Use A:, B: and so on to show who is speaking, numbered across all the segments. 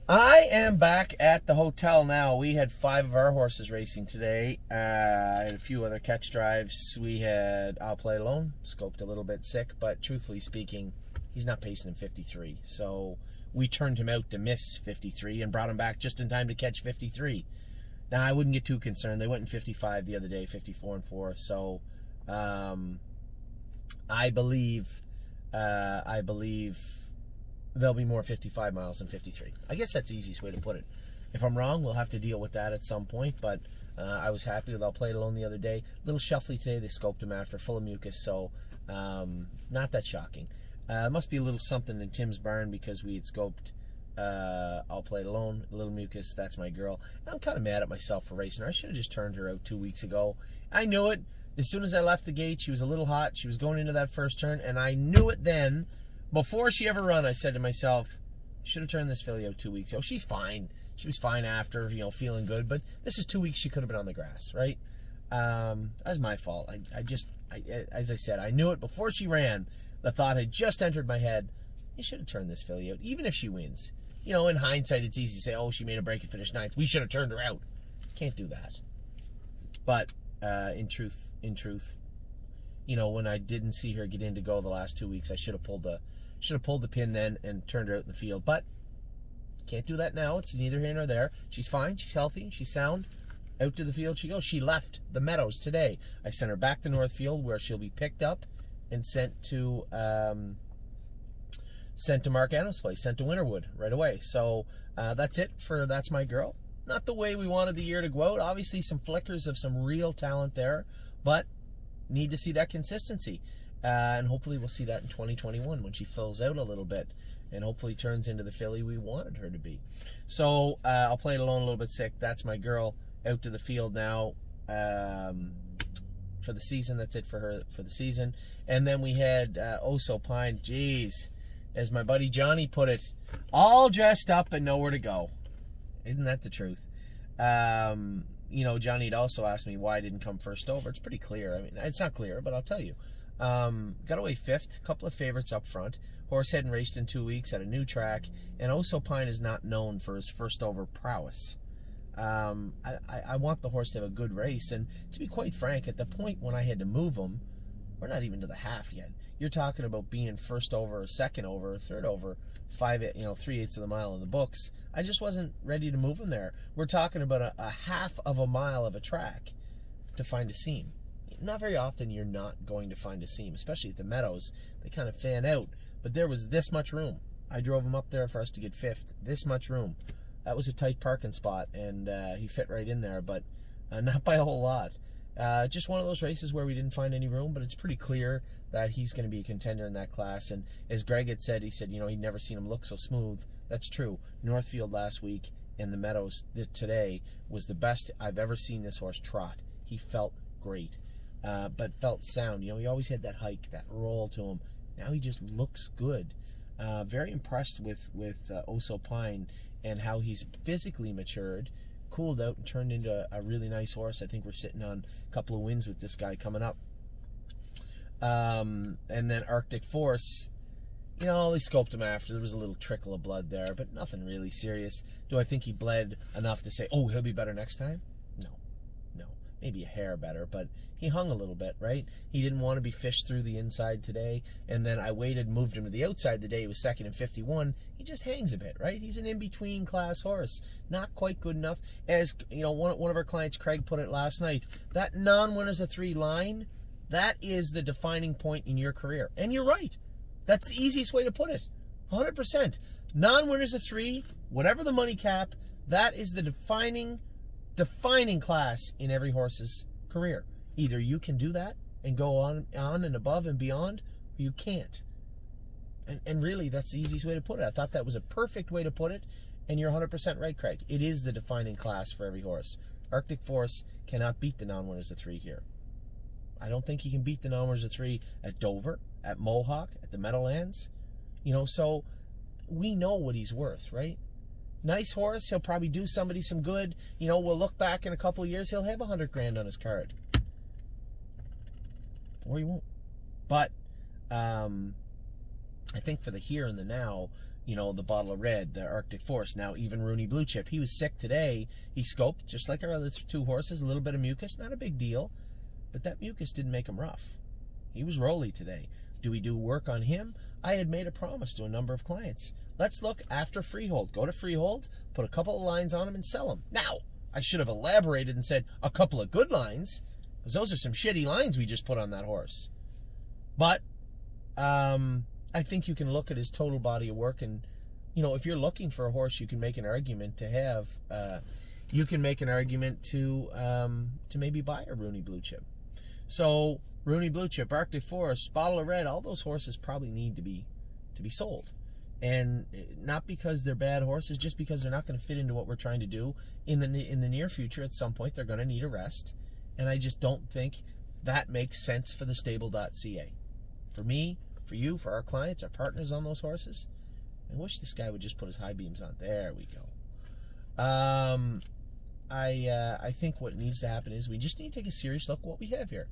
A: I am back at the hotel now. We had 5 of our horses racing today. I had a few other catch drives. We had I'll Play Alone, scoped a little bit sick, but truthfully speaking, he's not pacing in 53. So we turned him out to miss 53 and brought him back just in time to catch 53. Now, I wouldn't get too concerned. They went in 55 the other day, 54 and 4. So I believe there'll be more 55 miles than 53. I guess that's the easiest way to put it. If I'm wrong, we'll have to deal with that at some point, but I was happy with I'll Play It Alone the other day. A little shuffly today. They scoped him after, full of mucus, so not that shocking. It must be a little something in Tim's barn because we had scoped I'll Play It Alone, a little mucus, that's my girl. I'm kind of mad at myself for racing her. I should have just turned her out 2 weeks ago. I knew it. As soon as I left the gate, she was a little hot. She was going into that first turn, and I knew it then. Before she ever run, I said to myself, should have turned this filly out 2 weeks ago. She's fine. She was fine after, feeling good. But this is 2 weeks she could have been on the grass, right? That's my fault. As I said, I knew it before she ran. The thought had just entered my head. You should have turned this filly out, even if she wins. In hindsight, it's easy to say, oh, she made a break and finished 9th. We should have turned her out. Can't do that. But in truth, when I didn't see her get in to go the last 2 weeks, I should have pulled the pin then and turned her out in the field. But can't do that now. It's neither here nor there. She's fine. She's healthy. She's sound. Out to the field she goes. She left the meadows today. I sent her back to Northfield where she'll be picked up and sent to Mark Adams' place, sent to Winterwood right away. So that's it for That's My Girl. Not the way we wanted the year to go out. Obviously some flickers of some real talent there, but need to see that consistency. And hopefully we'll see that in 2021 when she fills out a little bit and hopefully turns into the filly we wanted her to be. So I'll Play It Alone, a little bit sick. That's My Girl, out to the field now for the season. That's it for her for the season. And then we had Oh So Pine. Jeez, as my buddy Johnny put it, all dressed up and nowhere to go. Isn't that the truth? Johnny had also asked me why I didn't come first over. It's pretty clear. I mean, it's not clear, but I'll tell you. Got away 5th, a couple of favorites up front. Horse hadn't raced in 2 weeks at a new track, and Oh So Pine is not known for his first over prowess. I want the horse to have a good race, and to be quite frank, at the point when I had to move him, we're not even to the half yet. You're talking about being first over, second over, third over, 3/8 of the mile in the books. I just wasn't ready to move him there. We're talking about a half of a mile of a track to find a seam. Not very often you're not going to find a seam, especially at the meadows. They kind of fan out, but there was this much room. I drove him up there for us to get 5th. This much room. That was a tight parking spot, and he fit right in there, but not by a whole lot. Just one of those races where we didn't find any room, but it's pretty clear that he's going to be a contender in that class. And as Greg had said, he said, he'd never seen him look so smooth. That's true. Northfield last week and the meadows today was the best I've ever seen this horse trot. He felt great, but felt sound. He always had that hike, that roll to him. Now he just looks good. Very impressed with Oh So Pine and how he's physically matured, cooled out, and turned into a really nice horse. I think we're sitting on a couple of wins with this guy coming up. And then Arctic Force, they scoped him after. There was a little trickle of blood there, but nothing really serious. Do I think he bled enough to say, oh, he'll be better next time? No. Maybe a hair better, but he hung a little bit, right? He didn't want to be fished through the inside today, and then I waited, moved him to the outside today. He was second in 51. He just hangs a bit, right? He's an in-between class horse. Not quite good enough. As, one of our clients, Craig, put it last night, that non-winners of 3 line, that is the defining point in your career. And you're right. That's the easiest way to put it. 100%. Non-winners of 3, whatever the money cap, that is the defining class in every horse's career. Either you can do that and go on and above and beyond, or you can't. And really, that's the easiest way to put it. I thought that was a perfect way to put it, and you're 100% right, Craig. It is the defining class for every horse. Arctic Force cannot beat the non-winners of 3 here. I don't think he can beat the non-winners of 3 at Dover, at Mohawk, at the Meadowlands. So we know what he's worth, right? Nice horse. He'll probably do somebody some good. We'll look back in a couple of years. He'll have $100 grand on his card. Or he won't. But I think for the here and the now, the bottle of red, the Arctic Force. Now, even Rooney Blue Chip, he was sick today. He scoped, just like our other two horses, a little bit of mucus, not a big deal, but that mucus didn't make him rough. He was rolly today. Do we do work on him? I had made a promise to a number of clients. Let's look after Freehold. Go to Freehold, put a couple of lines on him, and sell them. Now, I should have elaborated and said a couple of good lines, because those are some shitty lines we just put on that horse. But I think you can look at his total body of work, and if you're looking for a horse, you can make an argument to have. You can make an argument to maybe buy a Rooney Blue Chip. So Rooney Blue Chip, Arctic Forest, Bottle of Red, all those horses probably need to be sold. And not because they're bad horses, just because they're not going to fit into what we're trying to do in the near future. At some point, they're going to need a rest. And I just don't think that makes sense for the stable.ca. For me, for you, for our clients, our partners on those horses, I wish this guy would just put his high beams on. There we go. I think what needs to happen is we just need to take a serious look at what we have here.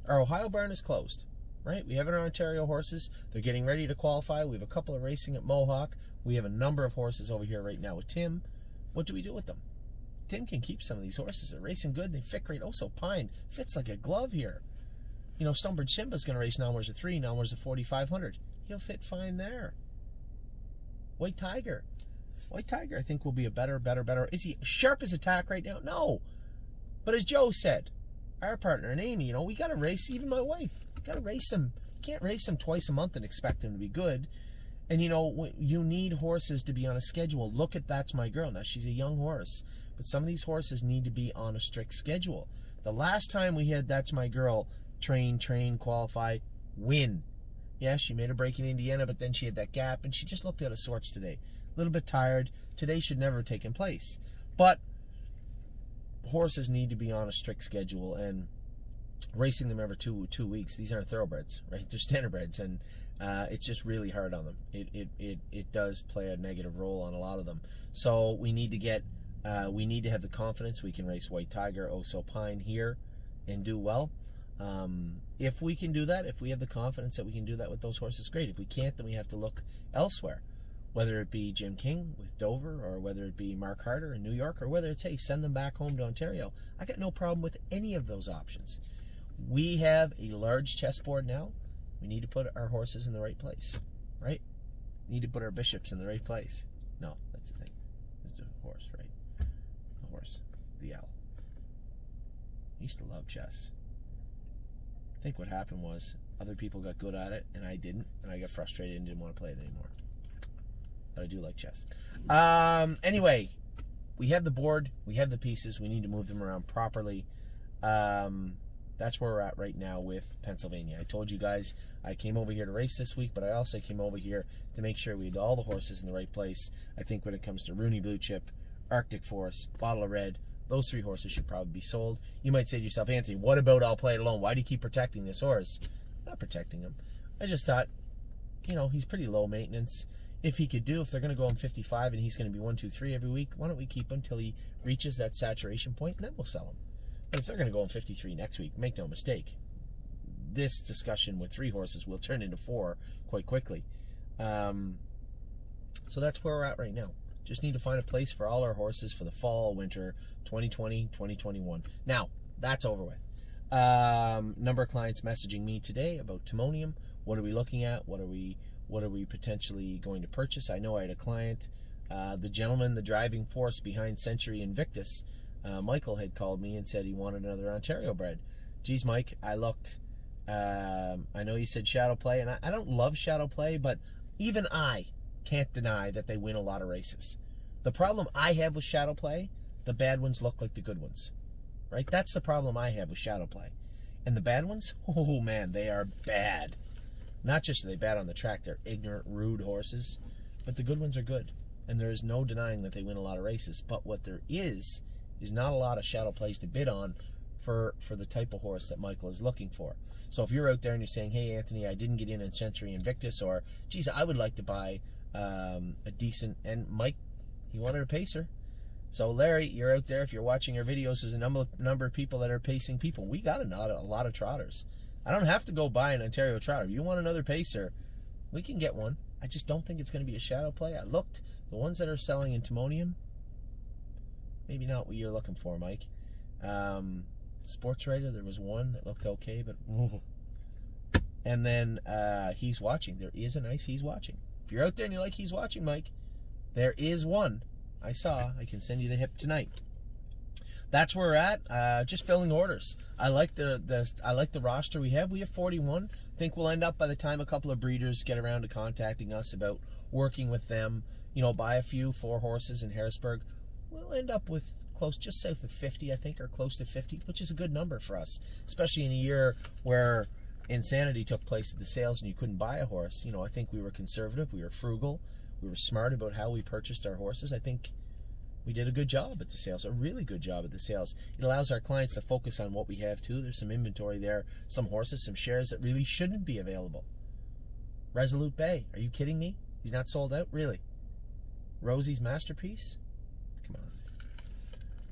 A: Our Ohio barn is closed, right? We have our Ontario horses. They're getting ready to qualify. We have a couple of racing at Mohawk. We have a number of horses over here right now with Tim. What do we do with them? Tim can keep some of these horses. They're racing good. They fit great. Also, Pine fits like a glove here. Stonebridge Simba's going to race Nalmers of 3, Nalmers of 4,500. He'll fit fine there. White Tiger, I think, will be a better. Is he sharp as attack right now? No. But as Joe said, our partner and Amy, we got to race, even my wife, got to race him. You can't race him twice a month and expect him to be good. And, you need horses to be on a schedule. Look at That's My Girl. Now, she's a young horse, but some of these horses need to be on a strict schedule. The last time we had That's My Girl train, qualify, win. Yeah, she made a break in Indiana, but then she had that gap, and she just looked out of sorts today. A little bit tired. Today should never have taken place. But horses need to be on a strict schedule, and racing them every two weeks, these aren't thoroughbreds, right? They're standardbreds, and it's just really hard on them. It does play a negative role on a lot of them. So we need to have the confidence we can race White Tiger, Oso Pine here and do well. If we can do that, if we have the confidence that we can do that with those horses, great. If we can't, then we have to look elsewhere, whether it be Jim King with Dover, or whether it be Mark Harder in New York, or whether it's, hey, send them back home to Ontario. I got no problem with any of those options. We have a large chessboard now. We need to put our horses in the right place, right? We need to put our bishops in the right place. No, that's the thing. It's a horse, right? The horse, the owl. I used to love chess. I think what happened was other people got good at it and I didn't, and I got frustrated and didn't want to play it anymore. But I do like chess. Anyway, we have the board, we have the pieces, we need to move them around properly. That's where we're at right now with Pennsylvania. I told you guys I came over here to race this week, but I also came over here to make sure we had all the horses in the right place. I think when it comes to Rooney Blue Chip, Arctic Force, Bottle of Red, those 3 horses should probably be sold. You might say to yourself, Anthony, what about I'll Play It Alone? Why do you keep protecting this horse? I'm not protecting him. I just thought, he's pretty low maintenance. If they're going to go on 55 and he's going to be 1, 2, 3 every week, why don't we keep him till he reaches that saturation point, and then we'll sell him. But if they're going to go on 53 next week, make no mistake, this discussion with 3 horses will turn into 4 quite quickly. So that's where we're at right now. Just need to find a place for all our horses for the fall, winter, 2020, 2021. Now, that's over with. Number of clients messaging me today about Timonium. What are we looking at? What are we potentially going to purchase? I know I had a client, the gentleman, the driving force behind Century Invictus, Michael, had called me and said he wanted another Ontario bred. Geez, Mike, I looked. I know you said shadow play, and I don't love shadow play, but even I can't deny that they win a lot of races. The problem I have with shadow play, the bad ones look like the good ones, right? That's the problem I have with shadow play. And the bad ones, oh man, they are bad. Not just are they bad on the track, they're ignorant, rude horses, but the good ones are good. And there is no denying that they win a lot of races. But what there is not a lot of shadow plays to bid on for the type of horse that Michael is looking for. So if you're out there and you're saying, hey, Anthony, I didn't get in Century Invictus, or, geez, I would like to buy a decent, and Mike, he wanted a pacer. So Larry, you're out there. If you're watching our videos, there's a number of people that are pacing people. We got a lot of trotters. I don't have to go buy an Ontario trotter. If you want another pacer, we can get one. I just don't think it's going to be a shadow play. I looked. The ones that are selling in Timonium, maybe not what you're looking for, Mike. Sports Writer, there was one that looked okay, but... And then He's Watching. There is a nice He's Watching. If you're out there and you like He's Watching, Mike, there is one I saw. I can send you the hip tonight. That's where we're at. Just filling orders. I like the roster we have. We have 41. I think we'll end up, by the time a couple of breeders get around to contacting us about working with them, you know, buy a few 4 horses in Harrisburg, we'll end up with close, just south of 50, I think, or close to 50, which is a good number for us, especially in a year where insanity took place at the sales and you couldn't buy a horse. You know, I think we were conservative, we were frugal, we were smart about how we purchased our horses. I think we did a good job at the sales, a really good job at the sales. It allows our clients to focus on what we have too. There's some inventory there, some horses, some shares that really shouldn't be available. Resolute Bay, are you kidding me? He's not sold out, really? Rosie's Masterpiece? Come on.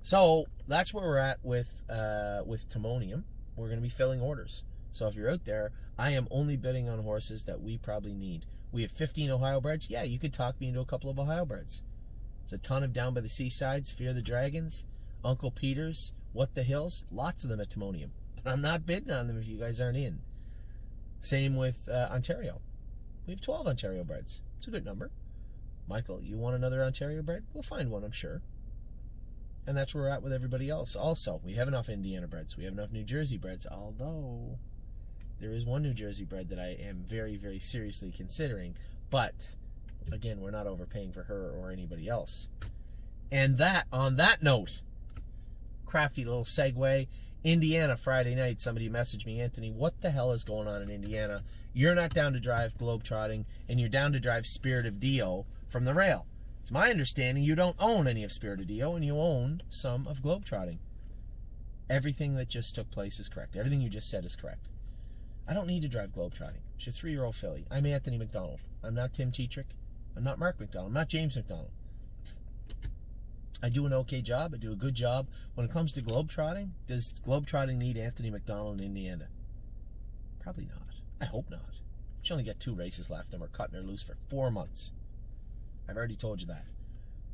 A: So that's where we're at with Timonium. We're going to be filling orders. So if you're out there, I am only bidding on horses that we probably need. We have 15 Ohio breds. Yeah, you could talk me into a couple of Ohio breds. There's a ton of Down by the Seasides, Fear the Dragons, Uncle Peter's, What the Hills. Lots of them at Timonium. But I'm not bidding on them if you guys aren't in. Same with Ontario. We have 12 Ontario breds. It's a good number. Michael, you want another Ontario bred? We'll find one, I'm sure. And that's where we're at with everybody else. Also, we have enough Indiana breds. We have enough New Jersey breds, although there is one New Jersey bred that I am very, very seriously considering. But, again, we're not overpaying for her or anybody else. And that, on that note, crafty little segue, Indiana Friday night, somebody messaged me, Anthony, what the hell is going on in Indiana? You're not down to drive Globetrotting, and you're down to drive Spirit of Dio from the rail. It's my understanding you don't own any of Spirit of Dio, and you own some of Globetrotting. Everything that just took place is correct. Everything you just said is correct. I don't need to drive Globetrotting. It's your 3-year-old filly. I'm Anthony McDonald. I'm not Tim Tetrick. I'm not Mark McDonald. I'm not James McDonald. I do an okay job. I do a good job. When it comes to Globetrotting, does Globetrotting need Anthony McDonald in Indiana? Probably not. I hope not. We only got 2 races left, and we're cutting her loose for 4 months. I've already told you that.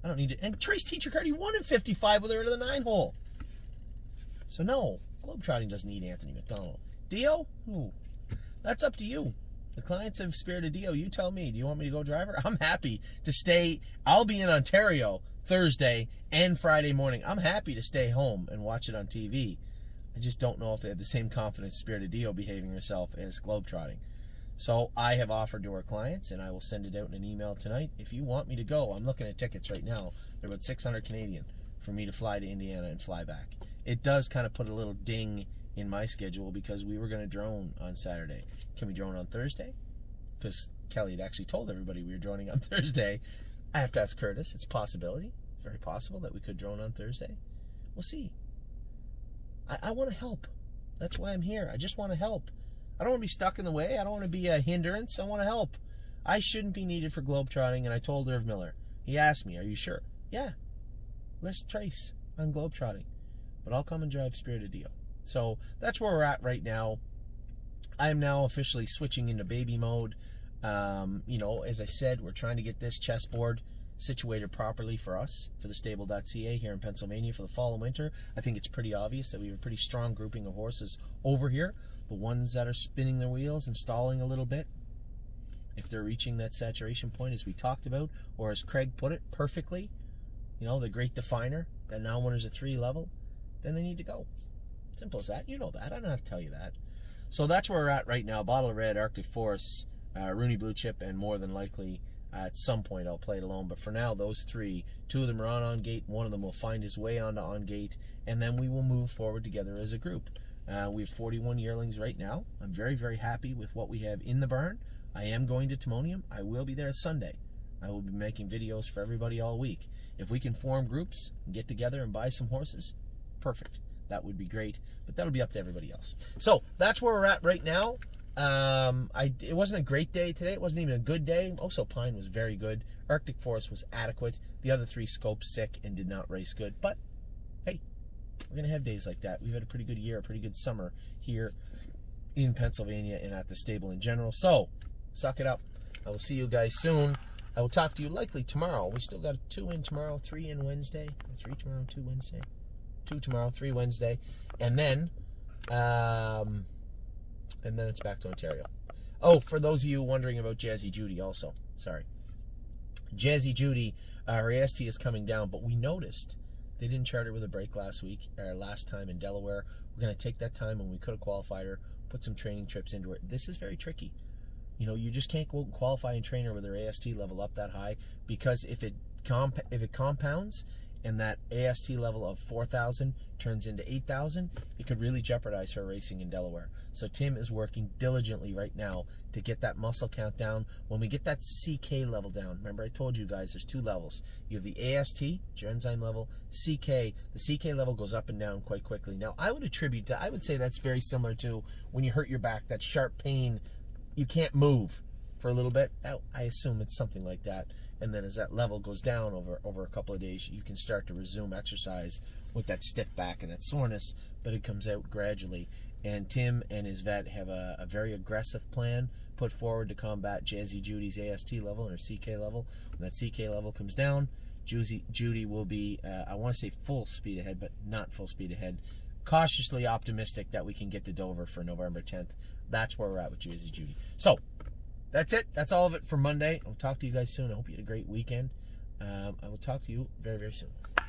A: I don't need it. And Trace Tetrick already won in 55 with her into the 9-hole. So no, Globetrotting doesn't need Anthony McDonald. Dio? Ooh, that's up to you. The clients of Spirit of Dio, you tell me. Do you want me to go drive her? I'm happy to stay. I'll be in Ontario Thursday and Friday morning. I'm happy to stay home and watch it on TV. I just don't know if they have the same confidence Spirit of Dio behaving herself as Globetrotting. So I have offered to our clients, and I will send it out in an email tonight. If you want me to go, I'm looking at tickets right now. They're about 600 Canadian for me to fly to Indiana and fly back. It does kind of put a little ding in my schedule because we were going to drone on Saturday. Can we drone on Thursday? Because Kelly had actually told everybody we were droning on Thursday. I have to ask Curtis. It's a possibility. Very possible that we could drone on Thursday. We'll see. I want to help. That's why I'm here. I just want to help. I don't want to be stuck in the way. I don't want to be a hindrance. I want to help. I shouldn't be needed for Globetrotting, and I told Irv Miller. He asked me, are you sure? Yeah. Let's trace on Globetrotting. But I'll come and drive Spirit of Dio. So that's where we're at right now. I'm now officially switching into baby mode. You know, as I said, we're trying to get this chessboard situated properly for us, for the stable.ca here in Pennsylvania for the fall and winter. I think it's pretty obvious that we have a pretty strong grouping of horses over here. The ones that are spinning their wheels and stalling a little bit, if they're reaching that saturation point as we talked about, or as Craig put it perfectly, you know, the great definer, that now when there's a 3 level, then they need to go. Simple as that. You know that. I don't have to tell you that. So that's where we're at right now. Bottle of Red, Arctic Force, Rooney Blue Chip, and more than likely at some point I'll play it alone. But for now, those 3, 2 of them are on gate. One of them will find his way onto on gate, and then we will move forward together as a group. We have 41 yearlings right now. I'm very, very happy with what we have in the barn. I am going to Timonium. I will be there Sunday. I will be making videos for everybody all week. If we can form groups and get together and buy some horses, perfect. That would be great, but that'll be up to everybody else. So that's where we're at right now. It wasn't a great day today. It wasn't even a good day. Also, Pine was very good. Arctic Forest was adequate. The other 3 scopes sick and did not race good. But, hey, we're going to have days like that. We've had a pretty good year, a pretty good summer here in Pennsylvania and at the stable in general. So, suck it up. I will see you guys soon. I will talk to you likely tomorrow. We still got 2 in tomorrow, 3 in Wednesday. 3 tomorrow, 2 Wednesday. 2 tomorrow, 3 Wednesday. And then it's back to Ontario. Oh, for those of you wondering about Jazzy Judy also. Sorry. Jazzy Judy, her AST is coming down, but we noticed they didn't chart her with a break last time in Delaware. We're going to take that time when we could have qualified her, put some training trips into it. This is very tricky. You know, you just can't go out and qualify and train her with her AST level up that high, because if it compounds and that AST level of 4,000 turns into 8,000, it could really jeopardize her racing in Delaware. So Tim is working diligently right now to get that muscle count down. When we get that CK level down, remember I told you guys there's 2 levels. You have the AST, your enzyme level, CK. The CK level goes up and down quite quickly. Now, I would say that's very similar to when you hurt your back, that sharp pain, you can't move for a little bit. I assume it's something like that. And then as that level goes down over a couple of days, you can start to resume exercise with that stiff back and that soreness, but it comes out gradually. And Tim and his vet have a very aggressive plan put forward to combat Jazzy Judy's AST level and her CK level. When that CK level comes down, Judy will be, I want to say full speed ahead, but not full speed ahead. Cautiously optimistic that we can get to Dover for November 10th. That's where we're at with Jazzy Judy. So, that's it. That's all of it for Monday. I'll talk to you guys soon. I hope you had a great weekend. I will talk to you very, very soon.